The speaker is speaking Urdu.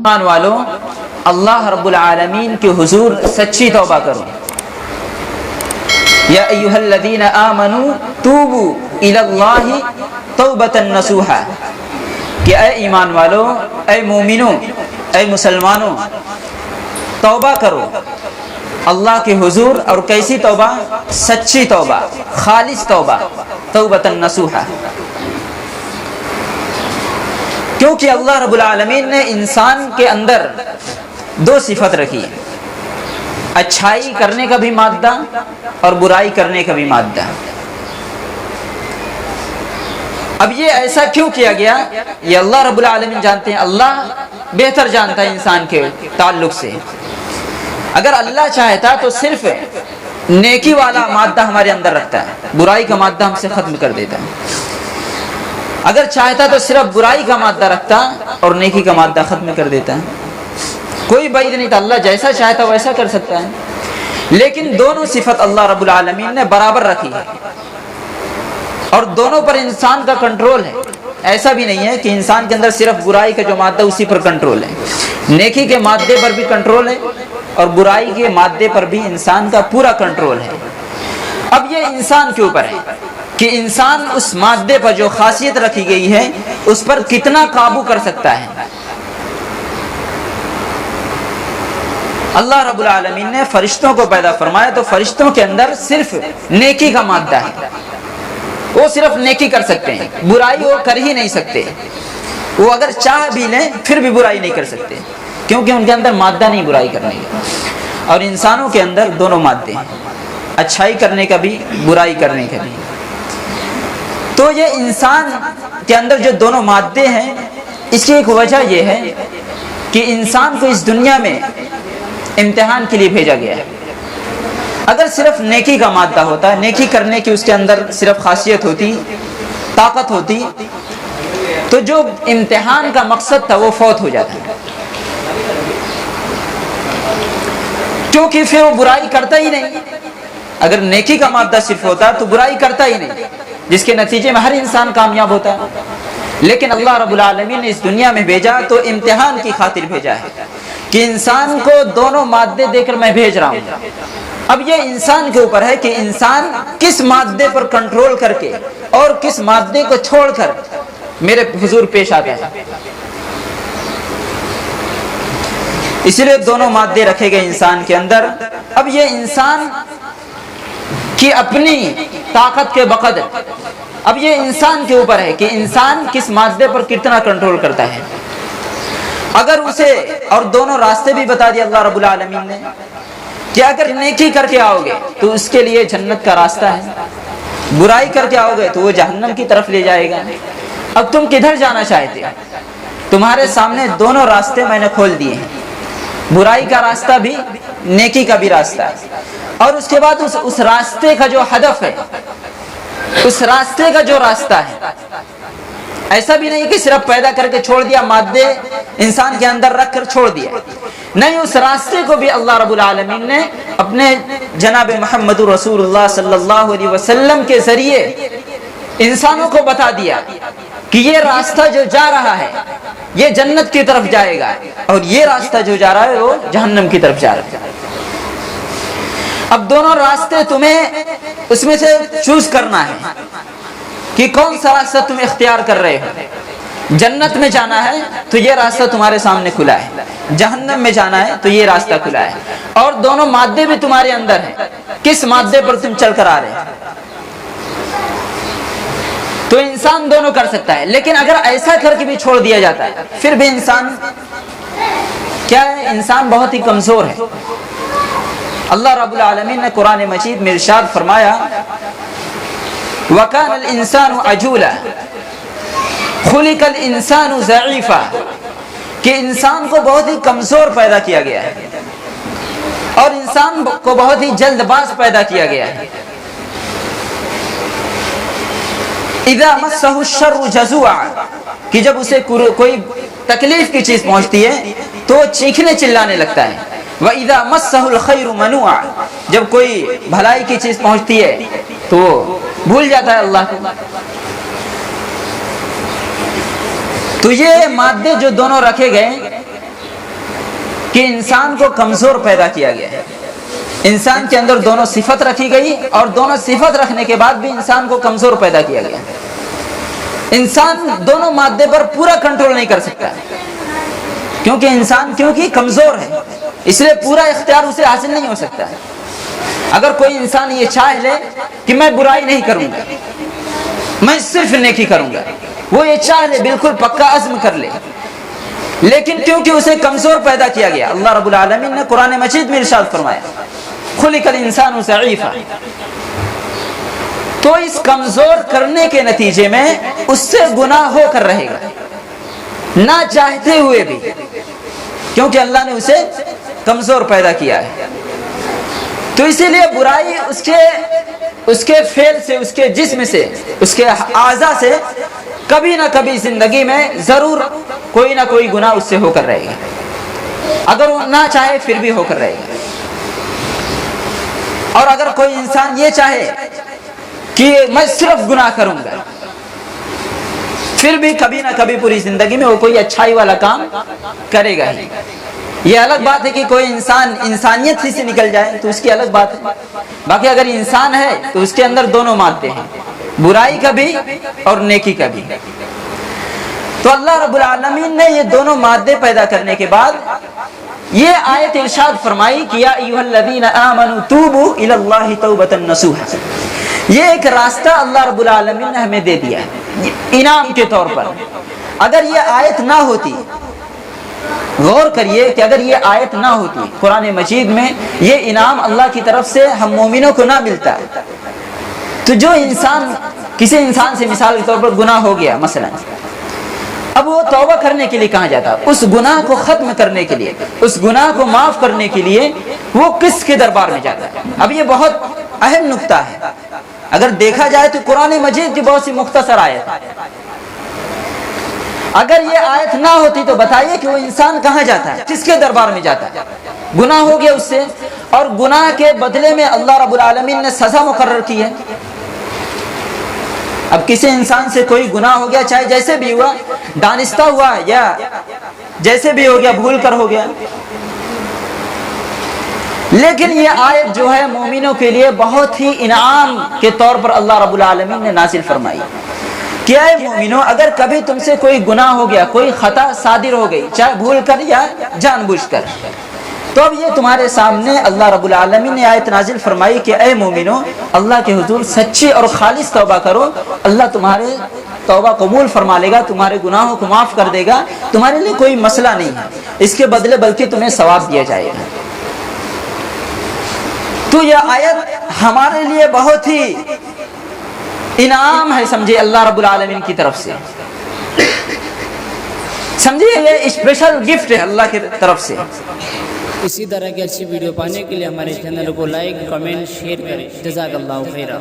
ایمان والوں اللہ رب العالمین کے حضور سچی توبہ کرو. یا ایھا الذین آمنوا توبوا الی اللہ توبۃ نصوحا کہ اے ایمان والو، اے مومنو، اے مسلمانوں، توبہ کرو اللہ کے حضور. اور کیسی توبہ؟ سچی توبہ، خالص توبہ، توبۃ نصوحا. کیونکہ اللہ رب العالمین نے انسان کے اندر دو صفت رکھی ہے، اچھائی کرنے کا بھی مادہ اور برائی کرنے کا بھی مادہ. اب یہ ایسا کیوں کیا گیا یہ اللہ رب العالمین جانتے ہیں. اللہ بہتر جانتا ہے انسان کے تعلق سے. اگر اللہ چاہتا تو صرف نیکی والا مادہ ہمارے اندر رکھتا ہے، برائی کا مادہ ہم سے ختم کر دیتا ہے. اگر چاہتا تو صرف برائی کا مادہ رکھتا اور نیکی کا مادہ ختم کر دیتا ہے. کوئی بعید نہیں تھا، اللہ جیسا چاہتا ویسا کر سکتا ہے. لیکن دونوں صفت اللہ رب العالمین نے برابر رکھی ہے اور دونوں پر انسان کا کنٹرول ہے. ایسا بھی نہیں ہے کہ انسان کے اندر صرف برائی کا جو مادہ اسی پر کنٹرول ہے، نیکی کے مادے پر بھی کنٹرول ہے اور برائی کے مادے پر بھی انسان کا پورا کنٹرول ہے. اب یہ انسان کے اوپر ہے کہ انسان اس مادے پر جو خاصیت رکھی گئی ہے اس پر کتنا قابو کر سکتا ہے. اللہ رب العالمین نے فرشتوں کو پیدا فرمایا تو فرشتوں کے اندر صرف نیکی کا مادہ ہے. وہ صرف نیکی کر سکتے ہیں، برائی وہ کر ہی نہیں سکتے. وہ اگر چاہ بھی لیں پھر بھی برائی نہیں کر سکتے کیونکہ ان کے اندر مادہ نہیں برائی کرنے کا. اور انسانوں کے اندر دونوں مادے ہیں، اچھائی کرنے کا بھی برائی کرنے کا بھی. تو یہ انسان کے اندر جو دونوں مادے ہیں اس کی ایک وجہ یہ ہے کہ انسان کو اس دنیا میں امتحان کے لیے بھیجا گیا ہے. اگر صرف نیکی کا مادہ ہوتا، نیکی کرنے کی اس کے اندر صرف خاصیت ہوتی، طاقت ہوتی، تو جو امتحان کا مقصد تھا وہ فوت ہو جاتا. کیونکہ پھر وہ برائی کرتا ہی نہیں. اگر نیکی کا مادہ صرف ہوتا تو برائی کرتا ہی نہیں، جس کے نتیجے میں ہر انسان کامیاب ہوتا ہے. لیکن اللہ رب العالمین نے اس دنیا میں بھیجا تو امتحان کی خاطر بھیجا ہے کہ انسان کو دونوں مادے دے کر میں بھیج رہا ہوں. اب یہ انسان کے اوپر ہے کہ انسان کس مادے پر کنٹرول کر کے اور کس مادے کو چھوڑ کر میرے حضور پیش آتا ہے. اسی لیے دونوں مادے رکھے گئے انسان کے اندر. اب یہ انسان کی اپنی طاقت کے بقدر، اب یہ انسان کے اوپر ہے کہ انسان کس مادے پر کتنا کنٹرول کرتا ہے. اگر اسے اور دونوں راستے بھی بتا دیا اللہ رب العالمین نے کہ اگر نیکی کر کے آؤ گے تو اس کے لیے جنت کا راستہ ہے، برائی کر کے آؤ گے تو وہ جہنم کی طرف لے جائے گا. اب تم کدھر جانا چاہتے ہو؟ تمہارے سامنے دونوں راستے میں نے کھول دیے ہیں، برائی کا راستہ بھی، نیکی کا بھی راستہ ہے. اور اس کے بعد اس راستے کا جو ہدف ہے، اس راستے کا جو راستہ ہے، ایسا بھی نہیں کہ صرف پیدا کر کے چھوڑ دیا، مادے انسان کے اندر رکھ کر چھوڑ دیا. نہیں، اس راستے کو بھی اللہ رب العالمین نے اپنے جناب محمد رسول اللہ صلی اللہ علیہ وسلم کے ذریعے انسانوں کو بتا دیا کہ یہ راستہ جو جا رہا ہے یہ جنت کی طرف جائے گا اور یہ راستہ جو جا رہا ہے وہ جہنم کی طرف جا رہا ہے. اب دونوں راستے تمہیں اس میں سے چوز کرنا ہے کہ کون سا راستہ تم اختیار کر رہے ہو. جنت میں جانا ہے تو یہ راستہ تمہارے سامنے کھلا ہے، جہنم میں جانا ہے تو یہ راستہ کھلا ہے. اور دونوں مادے بھی تمہارے اندر ہیں، کس مادے پر تم چل کر آ رہے ہیں. تو انسان دونوں کر سکتا ہے. لیکن اگر ایسا کر کے بھی چھوڑ دیا جاتا ہے پھر بھی انسان کیا ہے؟ انسان بہت ہی کمزور ہے. اللہ رب العالمین نے قرآن مجید میں ارشاد فرمایا وَكَانَ الْإِنسَانُ عَجُولًا خُلِقَ الْإِنسَانُ ضَعِيفًا کہ انسان کو بہت ہی کمزور پیدا کیا گیا ہے اور انسان کو بہت ہی جلد باز پیدا کیا گیا ہے. اِذَا مَسَّهُ الشَّرُّ جَزُوعًا کہ جب اسے کوئی تکلیف کی چیز پہنچتی ہے تو وہ چیخنے چلانے لگتا ہے. وَإِذَا مَسَّهُ الْخَيْرُ مَنُوعًا جب کوئی بھلائی کی چیز پہنچتی ہے تو وہ بھول جاتا ہے اللہ کو. تو یہ مادے جو دونوں رکھے گئے کہ انسان کو کمزور پیدا کیا گیا ہے. انسان کے اندر دونوں صفت رکھی گئی اور دونوں صفت رکھنے کے بعد بھی انسان کو کمزور پیدا کیا گیا. انسان دونوں مادے پر پورا کنٹرول نہیں کر سکتا کیونکہ انسان کمزور ہے، اس لیے پورا اختیار اسے حاصل نہیں ہو سکتا ہے. اگر کوئی انسان یہ چاہ لے کہ میں برائی نہیں کروں گا، میں صرف نیکی کروں گا، وہ یہ چاہ لے، بالکل پکا عزم کر لے، لیکن کیونکہ اسے کمزور پیدا کیا گیا. اللہ رب العالمین نے قرآن مجید میں ارشاد فرمایا خلق الانسان ضعیفا، تو اس کمزور کرنے کے نتیجے میں اس سے گناہ ہو کر رہے گا نہ چاہتے ہوئے بھی، کیونکہ اللہ نے اسے کمزور پیدا کیا ہے. تو اسی لیے برائی اس کے فعل سے، اس کے جسم سے، اس کے اعضاء سے کبھی نہ کبھی زندگی میں ضرور کوئی نہ کوئی گناہ اس سے ہو کر رہے گا، اگر وہ نہ چاہے پھر بھی ہو کر رہے گا. اور اگر کوئی انسان یہ چاہے کہ میں صرف گناہ کروں گا، پھر بھی کبھی نہ کبھی پوری زندگی میں وہ کوئی اچھائی والا کام کرے گا ہی. یہ الگ بات ہے کہ کوئی انسان انسانیت ہی سے نکل جائے تو اس کی الگ بات ہے، باقی اگر انسان ہے تو اس کے اندر دونوں مادے ہیں، برائی کا بھی اور نیکی کا بھی. تو اللہ رب العالمین نے یہ دونوں مادے پیدا کرنے کے بعد یہ آیت ارشاد فرمائی کہ یا ایھا الذین آمنوا توبوا الی اللہ توبۃ نصوحا. یہ ایک راستہ اللہ رب العالمین نے ہمیں دے دیا ہے انعام کے طور پر. اگر یہ آیت نہ ہوتی، غور کریے کہ اگر یہ آیت نہ ہوتی قرآن مجید میں، یہ انعام اللہ کی طرف سے ہم مومنوں کو نہ ملتا، تو جو انسان کسی انسان سے مثال کے طور پر گناہ ہو گیا مثلا، اب وہ توبہ کرنے کے لیے کہاں جاتا؟ اس گناہ کو ختم کرنے کے لیے، اس گناہ کو معاف کرنے کے لیے وہ کس کے دربار میں جاتا ہے؟ اب یہ بہت اہم نقطہ ہے. اگر دیکھا جائے تو قرآن مجید کی بہت سی مختصر آیت ہے. اگر یہ آیت نہ ہوتی تو بتائیے کہ وہ انسان کہاں جاتا ہے، کس کے دربار میں جاتا ہے؟ گناہ ہو گیا اس سے، اور گناہ کے بدلے میں اللہ رب العالمین نے سزا مقرر کی ہے. اب کسی انسان سے کوئی گناہ ہو گیا، چاہے جیسے بھی ہوا، دانستہ ہوا یا جیسے بھی ہو گیا، بھول کر ہو گیا، لیکن یہ آیت جو ہے مومنوں کے لیے بہت ہی انعام کے طور پر اللہ رب العالمین نے نازل فرمائی کہ اے مومنوں، اگر کبھی تم سے کوئی گناہ ہو گیا، کوئی خطا صادر ہو گئی، چاہے بھول کر یا جان بوجھ کر، تو اب یہ تمہارے سامنے اللہ رب العالمین نے آیت نازل فرمائی کہ اے مومنوں، اللہ کے حضور سچی اور خالص توبہ کرو، اللہ تمہارے توبہ قبول فرما لے گا، تمہارے گناہوں کو معاف کر دے گا، تمہارے لیے کوئی مسئلہ نہیں ہے اس کے بدلے، بلکہ تمہیں ثواب دیا جائے گا. تو یہ آیت ہمارے لیے بہت ہی انعام ہے، سمجھے، اللہ رب العالمین کی طرف سے، سمجھے، یہ اسپیشل گفٹ ہے اللہ کی طرف سے. اسی طرح کی اچھی ویڈیو پانے کے لیے ہمارے چینل کو لائک، کمنٹ، شیئر کریں. جزاک اللہ خیرہ.